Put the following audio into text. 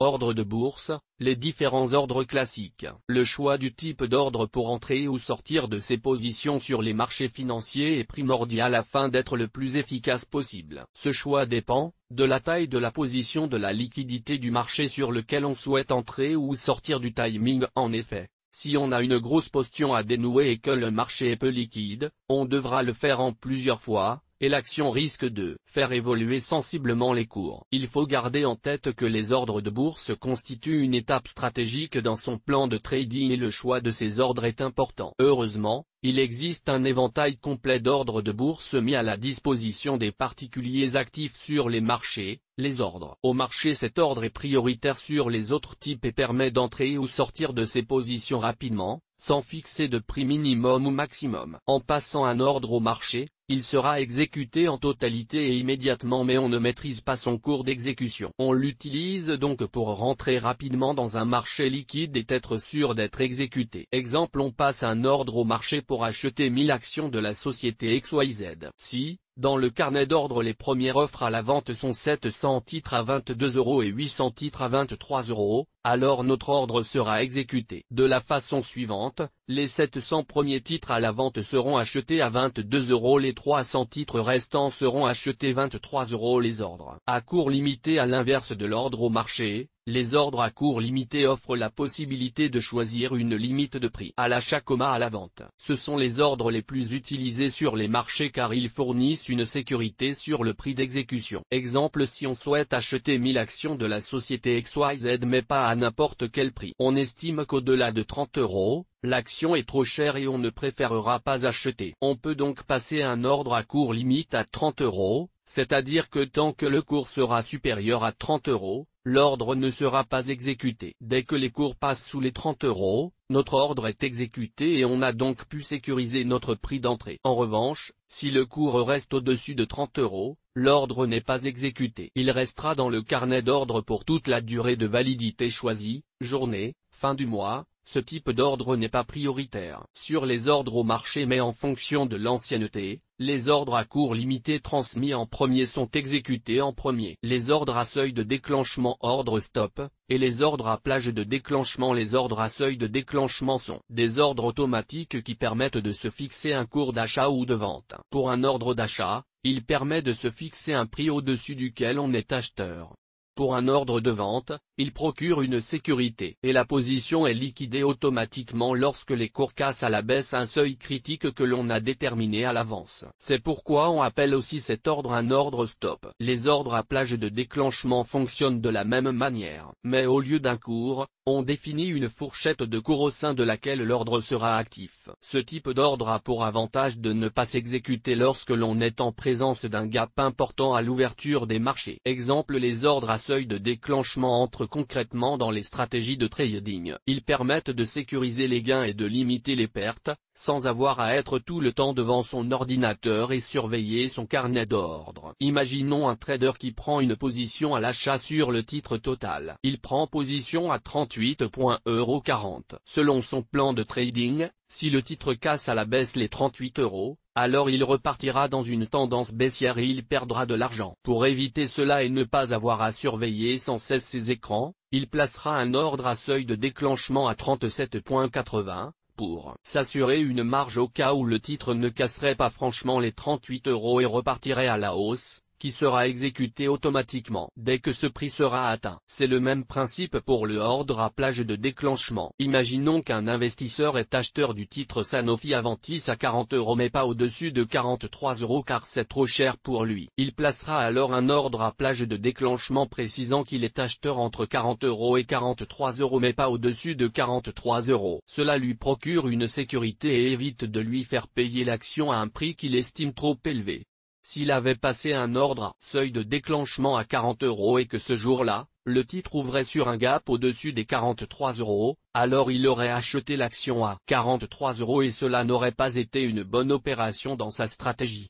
Ordre de bourse, les différents ordres classiques. Le choix du type d'ordre pour entrer ou sortir de ses positions sur les marchés financiers est primordial afin d'être le plus efficace possible. Ce choix dépend de la taille de la position, de la liquidité du marché sur lequel on souhaite entrer ou sortir, du timing. En effet, si on a une grosse position à dénouer et que le marché est peu liquide, on devra le faire en plusieurs fois, et l'action risque de faire évoluer sensiblement les cours. Il faut garder en tête que les ordres de bourse constituent une étape stratégique dans son plan de trading et le choix de ces ordres est important. Heureusement, il existe un éventail complet d'ordres de bourse mis à la disposition des particuliers actifs sur les marchés. Les ordres au marché, cet ordre est prioritaire sur les autres types et permet d'entrer ou sortir de ses positions rapidement, sans fixer de prix minimum ou maximum. En passant un ordre au marché, il sera exécuté en totalité et immédiatement, mais on ne maîtrise pas son cours d'exécution. On l'utilise donc pour rentrer rapidement dans un marché liquide et être sûr d'être exécuté. Exemple, on passe un ordre au marché pour acheter 1000 actions de la société XYZ. Si, dans le carnet d'ordre, les premières offres à la vente sont 700 titres à 22 € et 800 titres à 23 €, alors notre ordre sera exécuté. De la façon suivante, les 700 premiers titres à la vente seront achetés à 22 €, les 300 titres restants seront achetés 23 €. Les ordres à cours limité, à l'inverse de l'ordre au marché, les ordres à cours limité offrent la possibilité de choisir une limite de prix à l'achat comme à la vente. Ce sont les ordres les plus utilisés sur les marchés car ils fournissent une sécurité sur le prix d'exécution. Exemple, si on souhaite acheter 1000 actions de la société XYZ mais pas à n'importe quel prix, on estime qu'au-delà de 30 €, l'action est trop chère et on ne préférera pas acheter. On peut donc passer un ordre à cours limite à 30 €, c'est-à-dire que tant que le cours sera supérieur à 30 €, l'ordre ne sera pas exécuté. Dès que les cours passent sous les 30 €, notre ordre est exécuté et on a donc pu sécuriser notre prix d'entrée. En revanche, si le cours reste au-dessus de 30 €, l'ordre n'est pas exécuté. Il restera dans le carnet d'ordre pour toute la durée de validité choisie, journée, fin du mois. Ce type d'ordre n'est pas prioritaire sur les ordres au marché mais en fonction de l'ancienneté, les ordres à cours limité transmis en premier sont exécutés en premier. Les ordres à seuil de déclenchement, ordre stop, et les ordres à plage de déclenchement. Les ordres à seuil de déclenchement sont des ordres automatiques qui permettent de se fixer un cours d'achat ou de vente. Pour un ordre d'achat, il permet de se fixer un prix au-dessus duquel on est acheteur. Pour un ordre de vente, il procure une sécurité et la position est liquidée automatiquement lorsque les cours cassent à la baisse un seuil critique que l'on a déterminé à l'avance. C'est pourquoi on appelle aussi cet ordre un ordre stop. Les ordres à plage de déclenchement fonctionnent de la même manière, mais au lieu d'un cours, on définit une fourchette de cours au sein de laquelle l'ordre sera actif. Ce type d'ordre a pour avantage de ne pas s'exécuter lorsque l'on est en présence d'un gap important à l'ouverture des marchés. Exemple, les ordres à seuil de déclenchement entrent concrètement dans les stratégies de trading. Ils permettent de sécuriser les gains et de limiter les pertes, sans avoir à être tout le temps devant son ordinateur et surveiller son carnet d'ordre. Imaginons un trader qui prend une position à l'achat sur le titre Total. Il prend position à 38,40 €. Selon son plan de trading, si le titre casse à la baisse les 38 €, alors il repartira dans une tendance baissière et il perdra de l'argent. Pour éviter cela et ne pas avoir à surveiller sans cesse ses écrans, il placera un ordre à seuil de déclenchement à 37,80 pour s'assurer une marge au cas où le titre ne casserait pas franchement les 38 € et repartirait à la hausse, qui sera exécuté automatiquement dès que ce prix sera atteint. C'est le même principe pour le ordre à plage de déclenchement. Imaginons qu'un investisseur est acheteur du titre Sanofi Aventis à 40 € mais pas au-dessus de 43 € car c'est trop cher pour lui. Il placera alors un ordre à plage de déclenchement précisant qu'il est acheteur entre 40 € et 43 € mais pas au-dessus de 43 €. Cela lui procure une sécurité et évite de lui faire payer l'action à un prix qu'il estime trop élevé. S'il avait passé un ordre à seuil de déclenchement à 40 € et que ce jour-là, le titre ouvrait sur un gap au-dessus des 43 €, alors il aurait acheté l'action à 43 € et cela n'aurait pas été une bonne opération dans sa stratégie.